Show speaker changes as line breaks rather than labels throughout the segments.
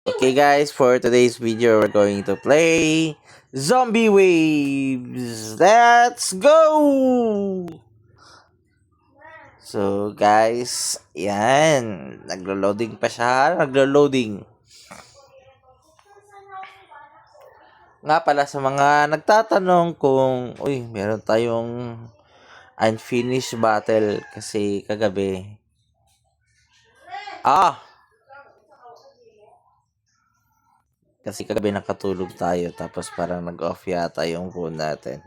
Okay guys, for today's video, we're going to play Zombie Waves. Let's go! So guys, yan. Naglo-loading pa siya. Naglo-loading. Nga pala sa mga nagtatanong kung, uy, meron tayong unfinished battle kasi kagabi. Kasi kagabi nakatulog tayo tapos parang nag-off yata yung phone natin.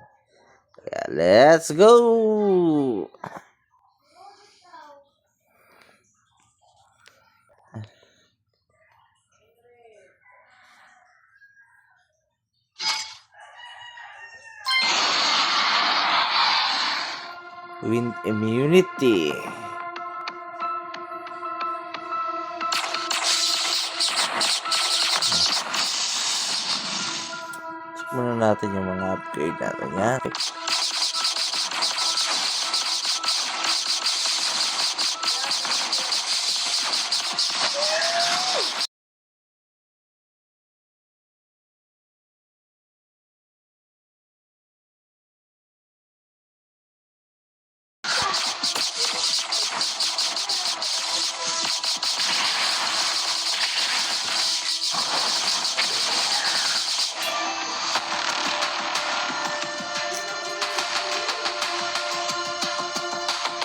Kaya let's go! Wind immunity. Check muna natin yung mga upgrade natin yan.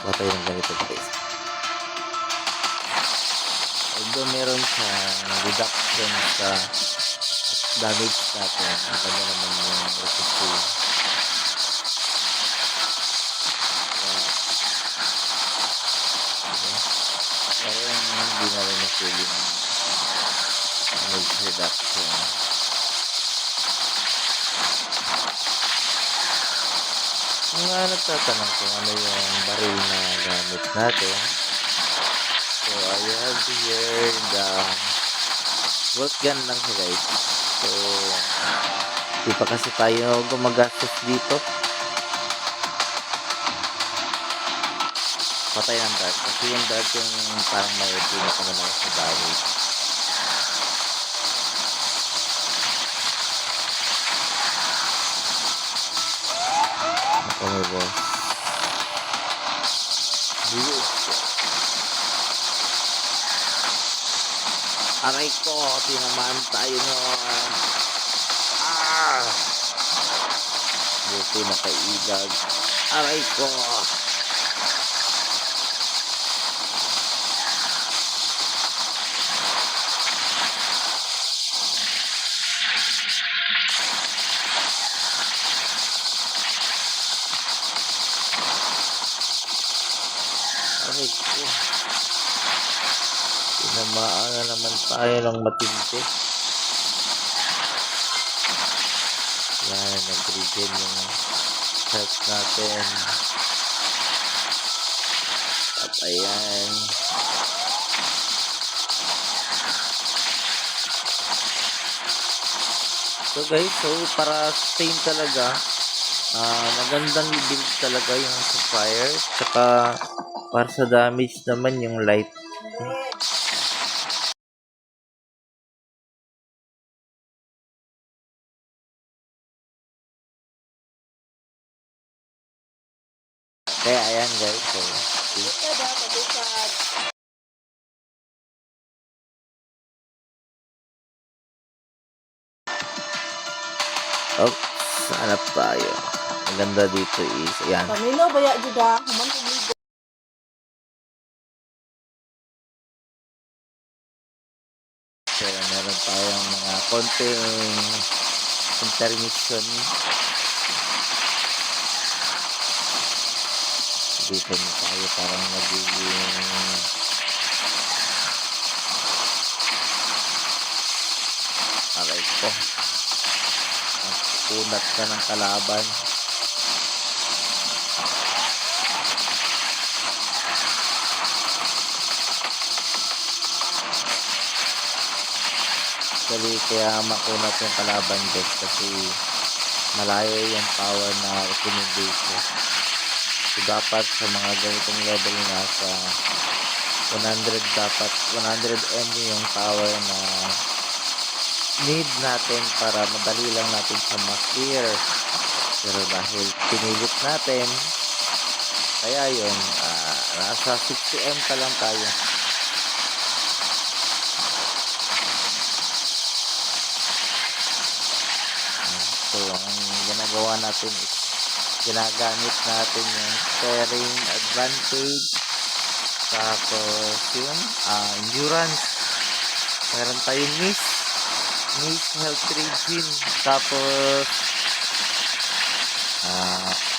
Patay ng ganito guys. Although meron sa reduction sa damage natin, ang ganda naman yung recipe. Pero hindi na rin na-feel yung damage reduction. Kung nga nagtatanong kung ano yung baril na gamit natin, so I have here the bolt gun lang siya guys. So di pa kasi tayo gumagastos dito. Patay ng dart kasi yung dart yung parang may pinakamalakas sa damage. Ako may boss. Aray ko, tinamaan tayo noon. Buti nakailag. Aray ko. Aray ko. Tinamaan na naman tayo ng matindi. Yan, nag-regen yung health natin. At ayan. So guys, so para sustain talaga, magandang build talaga yung sa fire. Tsaka para sa damage naman yung light. Kaya ayan guys, so oops, hanap tayo. Maganda dito is, ayan.
Pamilo baya juda, human publiko.
So, meron tayong mga konting intermission. Dito na tayo parang nagiging aray ko. Ang kunat ka ng kalaban. Actually, kaya makunat yung kalaban guys kasi malayo yung power na recommendation. So, dapat sa mga ganitong level na sa 100 dapat 100 M yung power na need natin para madali lang natin siya ma-clear. Pero dahil pinilit natin, kaya yun, nasa 60M pa lang tayo. So, ang ginagawa natin is ginagamit natin yung steering advantage, tapos yung endurance. Meron tayong Miss health regime, tapos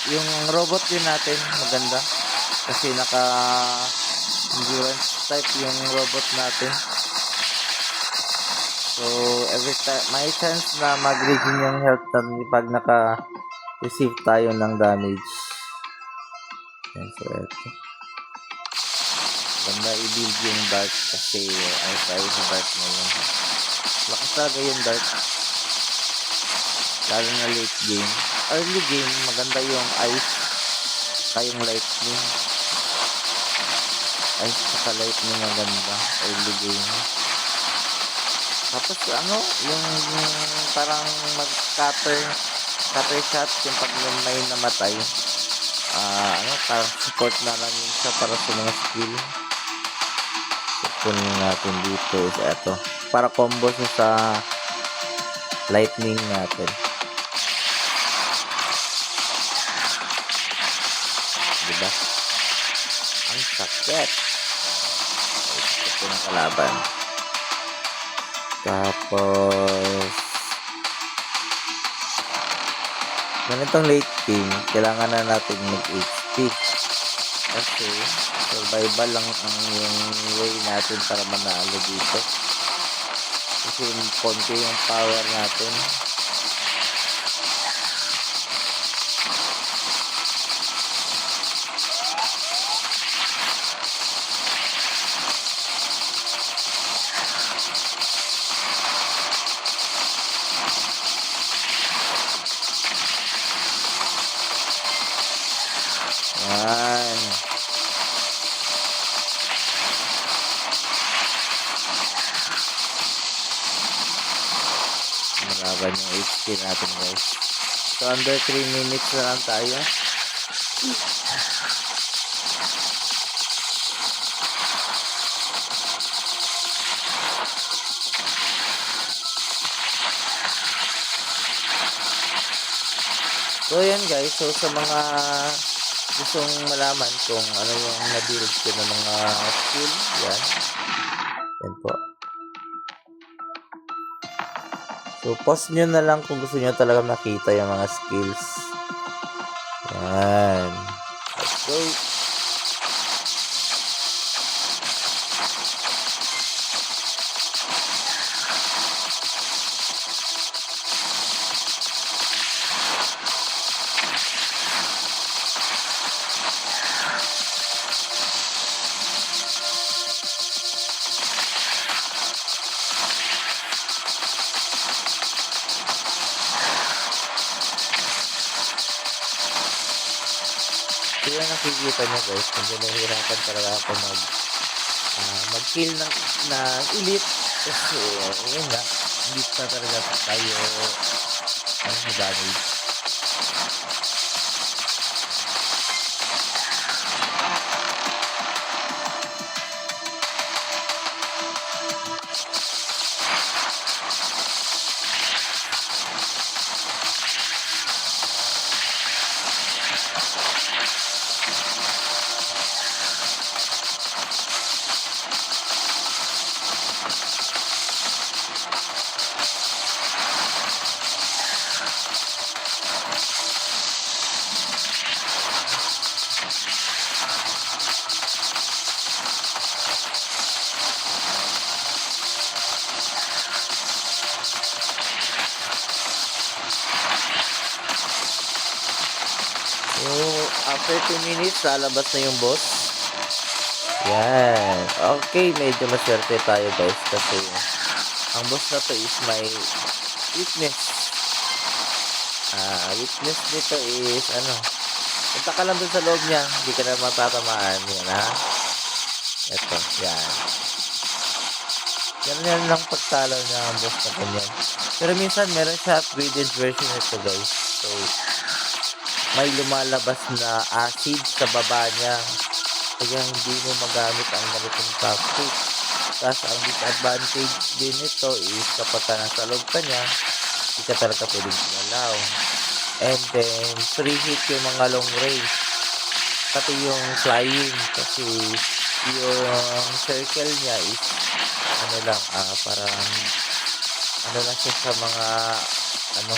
yung robot din natin maganda kasi naka endurance type yung robot natin. So every time may chance na mag-regain yung health natin pag naka-receive tayo ng damage. Yan, so eto. Ganda i-build yung Dart kasi ay tayo sa Dart ngayon. Lakas talaga yung Dart. Lalo na late game. Early game, maganda yung ice. Kayong lightning. Ice saka lightning maganda. Early game. Tapos yung parang mag-cutter shot yung pag may namatay. Parang support na lang yun siya para sa mga skill. Kunin natin dito is eto. Para combo siya sa lightning natin. Diba? Ang sakit. Ito ng kalaban. Tapos ganitong late game, kailangan na natin mag-HP. Kasi survival lang ang yung way natin para manalo dito. Kasi konti yung power natin. Yan. Malaban yung HP natin, guys. So under 3 minutes na lang tayo. So yan guys, so sa mga gustong malaman kung ano yung na-build ko ng mga skill, yan po. So pause nyo na lang kung gusto nyo talaga makita yung mga skills. Yan, let's go. So yan nakikita nyo guys, kung nahihirapan talaga ako mag-kill na elite kasi yun nga, elite na talaga tayo ang damage. So, after 2 minutes, lalabas na yung boss. Yan. Okay, medyo maswerte tayo guys kasi ang boss na to is may weakness. Weakness nito is punta ka lang dun sa loob niya, hindi ka na matatamaan. Yan ha. Ito, yan. Ganyan lang pagtalo niya ang boss na ganyan. Pero minsan meron siya upgraded version nito guys. So, may lumalabas na acid sa baba niya. Kaya hindi mo magamit ang ganitong tactic. Tapos ang disadvantage din nito is kapag ka nasa loob ka niya, hindi ka talaga pwedeng gumalaw. And then, free hit yung mga long range. Pati yung flying. Kasi yung circle niya is ano lang, parang ano lang siya sa mga ano,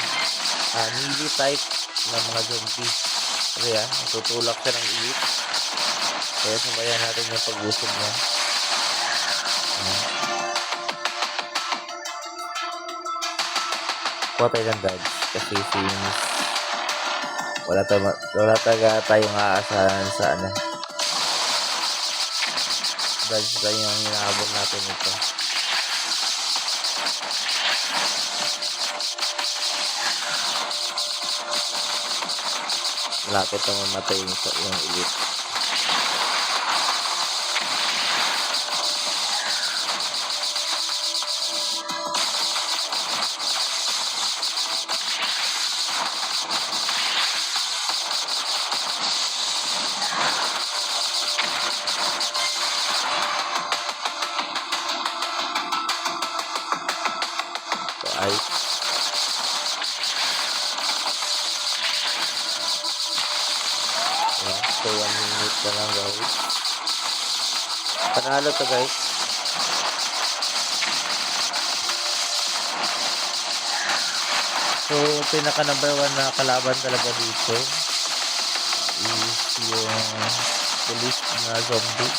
melee type ng mga zombie. Kaya, tutulak siya ng elite. Kaya sabayan natin yung pag-usog niya. Kuha tayo ng dodge kasi since wala talaga tayong aasahan sa ano. Dodge lang yung hinahabol natin ito. Malapit na mamatay yung elite. Ay. Ayan. So, 1 minute na lang guys. Panalo to guys. So, pinaka number 1 na kalaban talaga dito is yung police na zombie.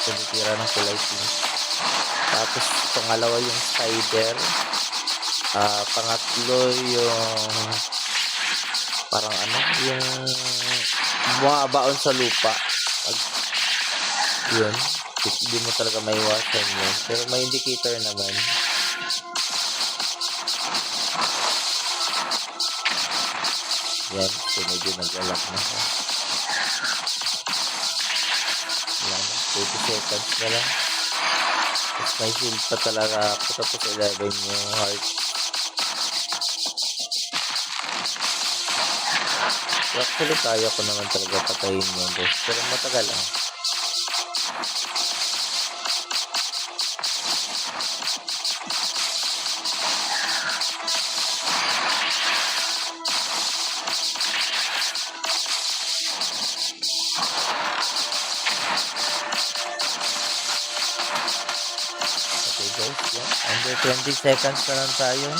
Tumitira ng kulay pink. Tapos, pangalawa yung spider. Pangatlo yung parang ano, yung bumabaon sa lupa. Yun. Hindi mo talaga maiwasan yun. Pero may indicator naman. Yan. So, medyo nag-alak na siya. Wala na. 30 seconds na lang. Tapos may shield pa talaga ako. Tapos 11 yung heart. Actually, kaya ko naman talaga patayin yung boss. Pero matagal lang. Okay guys, yan. Under 20 seconds na lang tayo.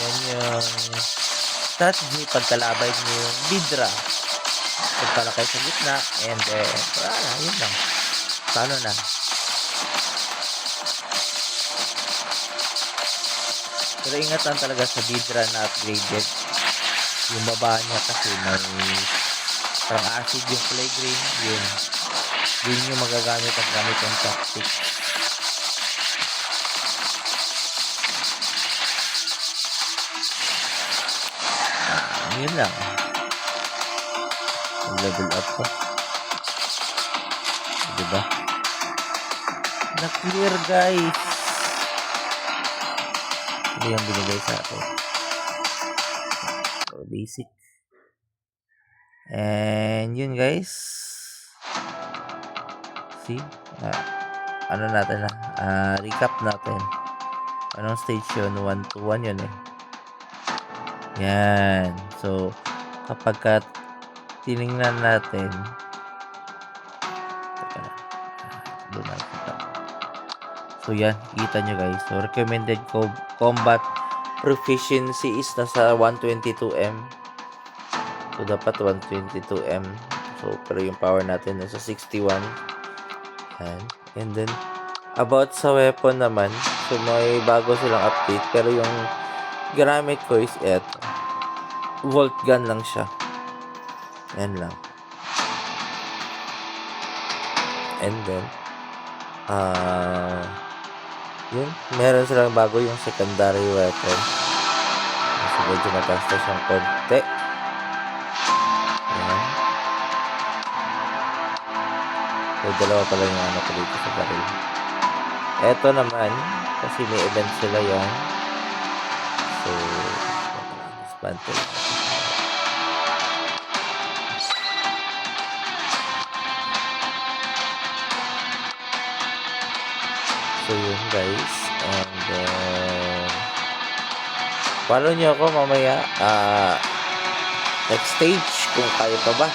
Yan yung strategy pagkalabay nyo yung Bidra. Pagpalakay sa gitna. And then, yun lang. Paano na? Pero ingat lang talaga sa Bidra na upgraded. Yung baba niya kasi may parang acid yung play green. Yun yung magagamit ang gamit yung tactic. Yun lang. Level up pa. Diba? Na-clear guys. Hindi yung binigay sa atin. So, basic. And yun guys. See? Ano natin na? Recap natin. Anong stage yun? 1 to 1 yun eh. Yan. So, kapag tinignan natin, so yan, kita nyo guys. So, recommended combat proficiency is nasa 122M. So, dapat 122M. So, pero yung power natin nasa 61. Yan. And then, about sa weapon naman, so may bago silang update. Pero yung ginamit ko is eto. Volt gun lang siya. Yan lang. And then, yun, meron silang bago yung secondary weapon. So, medyo mataas na siyang konti. Yan. May dalawa pala yung ano ko dito sa baril. Eto naman, kasi may event sila yan. So, dismantle. So, yun guys. And, follow nyo ako mamaya. Next stage, kung kaya pa ba.